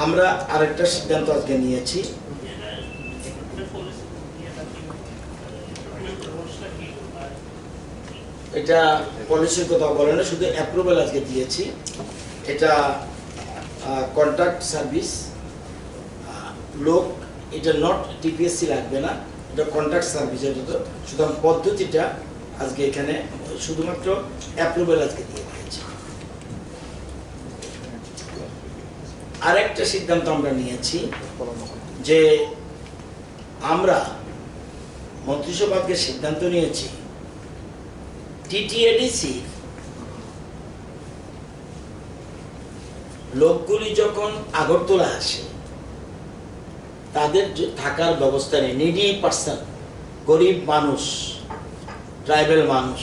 আমরা আরেকটা সিদ্ধান্ত আজকে নিয়েছি, এটা পলিসির কথা বলে না, শুধু অ্যাপ্রুভাল আজকে দিয়েছি। এটা কন্ট্রাক্ট সার্ভিস লোক, এটা নট টিপিএসসি লাগবে না, এটা কন্ট্রাক্ট সার্ভিসের হতো। সুতরাং পদ্ধতিটা আজকে এখানে শুধুমাত্র অ্যাপ্রুভাল আজকে দিয়ে দিয়েছি। আরেকটা সিদ্ধান্ত আমরা নিয়েছি যে আমরা মন্ত্রিসভাকে সিদ্ধান্ত নিয়েছি টিটিএডিসি লোকগুলি যখন আগরতলা আসে তাদের থাকার ব্যবস্থা নেই, নিডি পার্সন, গরিব মানুষ, ট্রাইবেল মানুষ,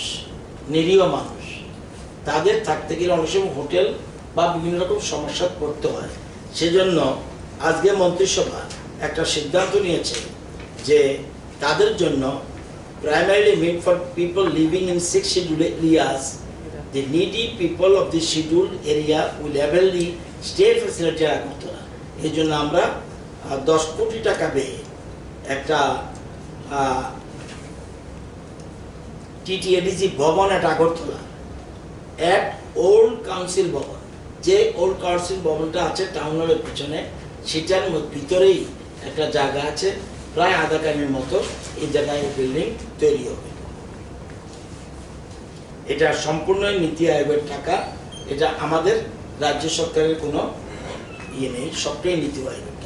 নিরীহ মানুষ, তাদের থাকতে গেলে অনেক সময় হোটেল বা বিভিন্ন রকম সমস্যা পড়তে হয়। সেজন্য আজকে মন্ত্রিসভা একটা সিদ্ধান্ত নিয়েছে যে তাদের জন্য primarily meant for people living in 6 scheduled areas, the needy people of the scheduled area will avail the stay facility Agartala. এই জন্য আমরা 10 কোটি টাকা ব্যয়ে একটা টিটিএডিসি ভবন একটা আগরতলা এক ওল্ড কাউন্সিল ভবন, যে ওল্ড কাউন্সিল ভবনটা আছে টাউন হলের পিছনে, সেটার ভিতরেই একটা জায়গা আছে প্রায় আধা কামির মতো, এই জায়গায় বিল্ডিং তৈরি হবে। এটা সম্পূর্ণ নীতি আয়োগের টাকা, এটা আমাদের রাজ্য সরকারের কোনো ইয়ে নেই, সবটাই নীতি আয়োগ।